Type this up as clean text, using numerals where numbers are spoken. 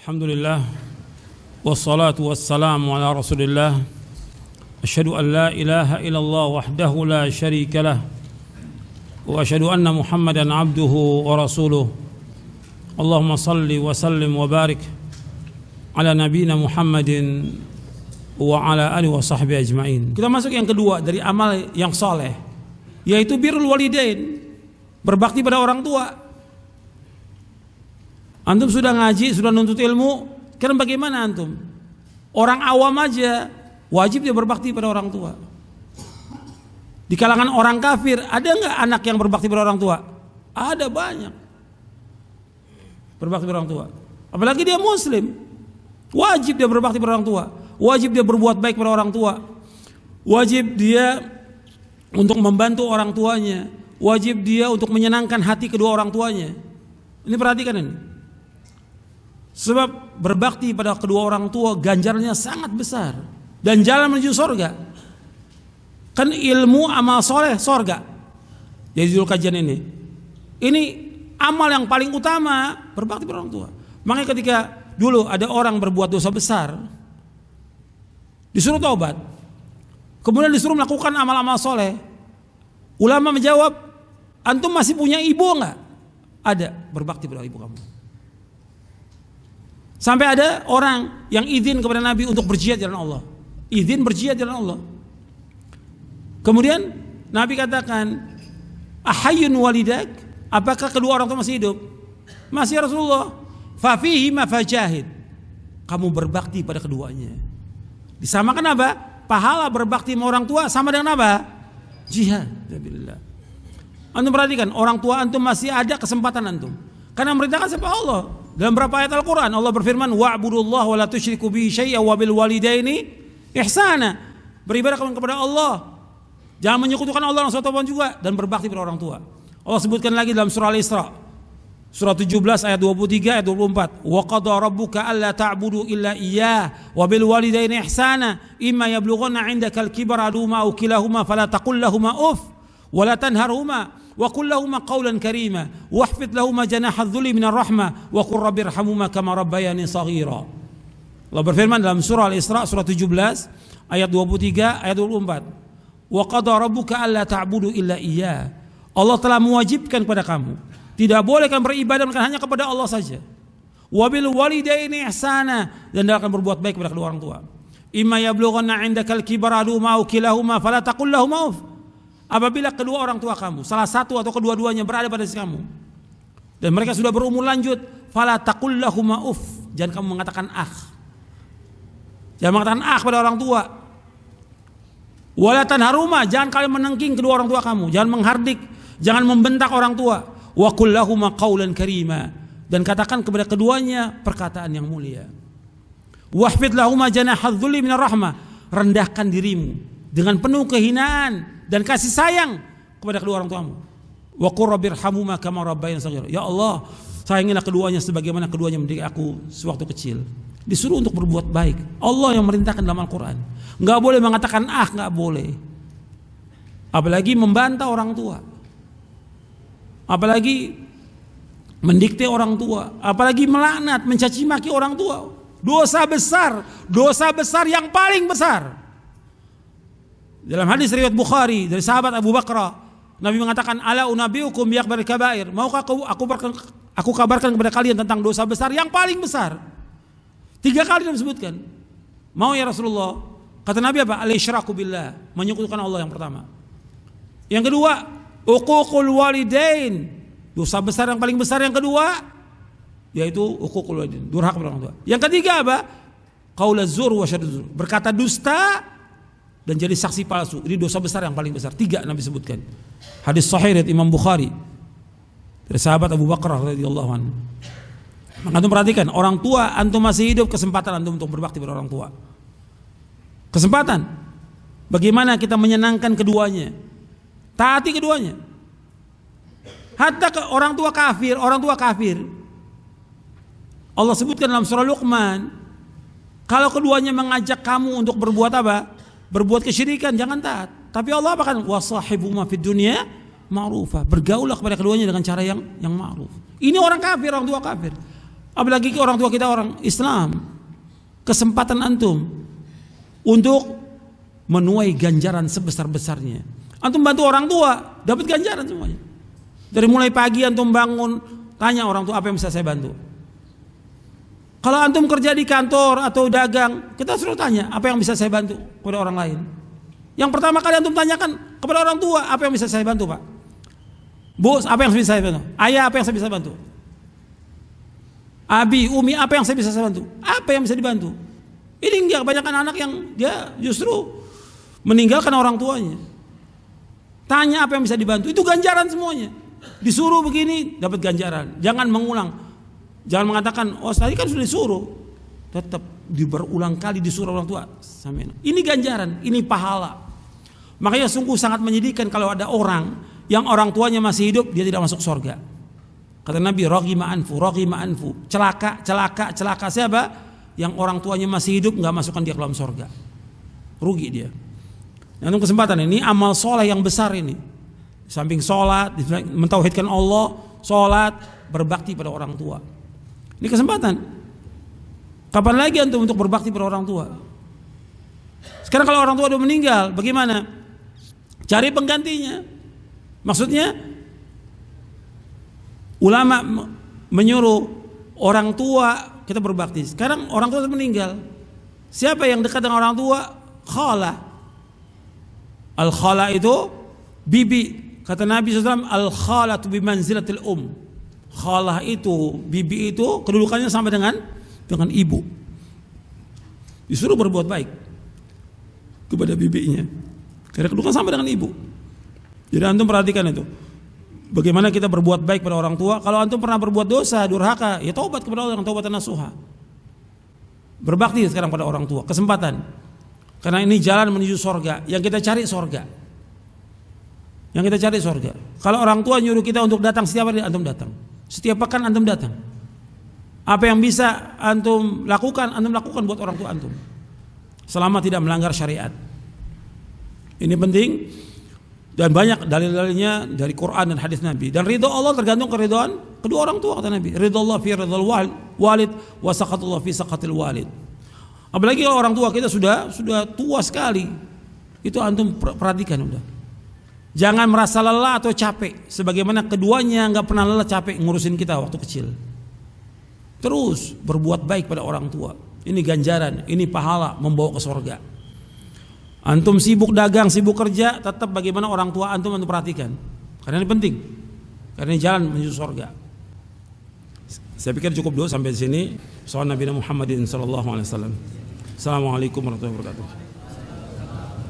Alhamdulillah wassalatu wassalamu ala Rasulillah. Asyhadu an la ilaha illallah wahdahu la syarika lah wa asyhadu anna Muhammadan abduhu wa rasuluh. Allahumma salli wa sallim wa barik ala nabiyina Muhammadin wa ala alihi wa sahbihi ajmain. Kita masuk yang kedua dari amal yang soleh, yaitu birrul walidain, berbakti pada orang tua. Antum sudah ngaji, sudah nuntut ilmu, kira bagaimana antum? Orang awam aja wajib dia berbakti pada orang tua. Di kalangan orang kafir ada nggak anak yang berbakti pada orang tua? Ada banyak. Berbakti pada orang tua. Apalagi dia muslim, wajib dia berbakti pada orang tua. Wajib dia berbuat baik pada orang tua. Wajib dia untuk membantu orang tuanya. Wajib dia untuk menyenangkan hati kedua orang tuanya. Ini perhatikan ini. Sebab berbakti pada kedua orang tua ganjarannya sangat besar dan jalan menuju surga. Kan ilmu amal soleh surga. Jadi dulu kajian ini amal yang paling utama, berbakti pada orang tua. Makanya ketika dulu ada orang berbuat dosa besar, disuruh taubat, kemudian disuruh melakukan amal-amal soleh. Ulama menjawab, antum masih punya ibu enggak? Ada, berbakti pada ibu kamu. Sampai ada orang yang izin kepada Nabi untuk berjihad jalan Allah. Izin berjihad jalan Allah. Kemudian Nabi katakan, ahayyun walidak? Apakah kedua orang tua masih hidup? Masih, Rasulullah. Fafihi ma fajahid. Kamu berbakti pada keduanya. Disamakan apa? Pahala berbakti sama orang tua sama dengan apa? Jihad. Antum perhatikan, orang tua antum masih ada kesempatan antum. Karena merintahkan siapa? Allah. Dalam beberapa ayat Al-Quran Allah berfirman, wa'budullaha wa la tusyriku bihi syai'an wa bil walidaini ihsana. Beribadah kepada Allah, jangan menyekutukan Allah dengan sesuatu juga, dan berbakti pada orang tua. Allah sebutkan lagi dalam surah Al-Isra, surah 17 ayat 23 ayat 24, wa qada rabbuka alla ta'budu illa iyyah wa bil walidaini ihsana imma yablughanna 'indaka al-kibara ahaduhuma aw kilahuma fala taqul lahumā uff wa la tanharhumā wa qul lahumā qawlan karīmā wahfid lahumā janāha adh-dhulli minar rahmah wa qur rabbirhamhumā kamā rabbayānī shaghīrā. Allah berfirman dalam surah Al-Isra surah 17 ayat 23 ayat 24, wa qada rabbuka alla ta'budu illa iyyah. Allah telah mewajibkan kepada kamu tidak boleh kan beribadah hanya kepada Allah saja. Wa bil walidaini ihsana, dan dia akan berbuat baik kepada kedua orang tua. Imma yablughanna 'indakal kibara ahaduhuma aw kilahuma fala taqul lahumā uff. Apabila kedua orang tua kamu, salah satu atau kedua-duanya berada pada sisi kamu dan mereka sudah berumur lanjut, fala taqul lahumā uff. Jangan kamu mengatakan jangan mengatakan pada orang tua. Wala tanharhumā, jangan kalian menengking kedua orang tua kamu, jangan menghardik, jangan membentak orang tua. Wa qul lahumā qawlan karīmā, dan katakan kepada keduanya perkataan yang mulia. Wahfid lahumā janāha adh-dhulli minar rahmah, rendahkan dirimu dengan penuh kehinaan dan kasih sayang kepada kedua orang tuamu. Wa qur rabbirhamhumā kamā rabbayānī shaghīrā. Ya Allah, sayangilah keduanya sebagaimana keduanya mendidik aku sewaktu kecil. Disuruh untuk berbuat baik. Allah yang merintahkan dalam Al-Quran. Enggak boleh mengatakan enggak boleh. Apalagi membantah orang tua. Apalagi mendikte orang tua, apalagi melaknat, mencaci maki orang tua. Dosa besar yang paling besar. Dalam hadis riwayat Bukhari dari sahabat Abu Bakrah, Nabi mengatakan, ala unabbiukum bi akbaril kabair. Maukah aku kabarkan kepada kalian tentang dosa besar yang paling besar? 3 kali disebutkan. Mau ya Rasulullah? Kata Nabi apa? Al-isyraku billah, menyekutukan Allah yang pertama. Yang kedua, uququl walidain, dosa besar yang paling besar yang kedua yaitu uququl walidain, durhaka kepada orang tua. Yang ketiga apa? Qaulaz zur wa syahadatu zur, berkata dusta dan jadi saksi palsu. Ini dosa besar yang paling besar. 3 Nabi sebutkan. Hadis sahih riwayat Imam Bukhari dari sahabat Abu Bakrah radhiyallahu anhu. Maka antum perhatikan, orang tua antum masih hidup, kesempatan antum untuk berbakti pada orang tua. Kesempatan. Bagaimana kita menyenangkan keduanya? Taati keduanya. Hatta ke orang tua kafir. Allah sebutkan dalam surah Luqman, kalau keduanya mengajak kamu untuk berbuat apa? Berbuat kesyirikan, jangan taat. Tapi Allah apa kan? Wasahibuhuma fid dunya ma'rufah. Bergaulah kepada keduanya dengan cara yang ma'ruf. Ini orang kafir, orang tua kafir. Apalagi orang tua kita orang Islam. Kesempatan antum untuk menuai ganjaran sebesar-besarnya. Antum bantu orang tua, dapat ganjaran semuanya. Dari mulai pagi antum bangun, tanya orang tua apa yang bisa saya bantu. Kalau antum kerja di kantor atau dagang, kita suruh tanya apa yang bisa saya bantu kepada orang lain. Yang pertama kali antum tanyakan kepada orang tua, apa yang bisa saya bantu, Pak? Bos, apa yang bisa saya bantu? Ayah, apa yang saya bisa bantu? Abi, Umi, apa yang saya bisa bantu? Apa yang bisa dibantu? Ini enggak, kebanyakan anak yang dia justru meninggalkan orang tuanya. Tanya apa yang bisa dibantu, itu ganjaran semuanya. Disuruh begini, dapat ganjaran. Jangan mengulang. Jangan mengatakan, oh tadi kan sudah disuruh. Tetap berulang kali disuruh orang tua. Ini ganjaran, ini pahala. Makanya sungguh sangat menyedihkan kalau ada orang yang orang tuanya masih hidup, dia tidak masuk surga. Kata Nabi, raghima anfu. Celaka. Siapa? Yang orang tuanya masih hidup nggak masukkan dia ke dalam surga. Rugi dia. Nah, kesempatan ini amal soleh yang besar ini. Samping sholat, mentauhidkan Allah, sholat, berbakti pada orang tua. Ini kesempatan. Kapan lagi antum untuk berbakti pada orang tua? Sekarang kalau orang tua udah meninggal, bagaimana? Cari penggantinya. Maksudnya ulama menyuruh orang tua kita berbakti. Sekarang orang tua sudah meninggal. Siapa yang dekat dengan orang tua? Khala. Al-khala itu bibi. Kata Nabi SAW, al-khalatu bimanzilatil Khalah itu, bibi itu kedudukannya sama dengan ibu. Disuruh berbuat baik kepada bibinya. Karena kedudukan sama dengan ibu. Jadi antum perhatikan itu. Bagaimana kita berbuat baik pada orang tua. Kalau antum pernah berbuat dosa, durhaka, ya taubat kepada Allah dengan taubatan nasuha. Berbakti sekarang pada orang tua, kesempatan. Karena ini jalan menuju sorga. Yang kita cari sorga. Kalau orang tua nyuruh kita untuk datang setiap hari, antum datang. Setiap pekan antum datang. Apa yang bisa antum lakukan buat orang tua antum. Selama tidak melanggar syariat. Ini penting. Dan banyak dalil-dalilnya dari Quran dan hadis Nabi. Dan ridho Allah tergantung keridhaan kedua orang tua, kata Nabi. Ridho Allah fi ridhal walid wa saqatullah fi saqatil walid. Apalagi kalau orang tua kita sudah tua sekali. Itu antum perhatikan udah. Jangan merasa lelah atau capek. Sebagaimana keduanya enggak pernah lelah capek ngurusin kita waktu kecil. Terus berbuat baik pada orang tua. Ini ganjaran, ini pahala membawa ke surga. Antum sibuk dagang, sibuk kerja, tetap bagaimana orang tua antum perhatikan. Karena ini penting. Karena ini jalan menuju surga. Saya pikir cukup dulu sampai di sini. Sallallahu Nabi Muhammadin sallallahu alaihi wasallam. Assalamualaikum warahmatullahi wabarakatuh.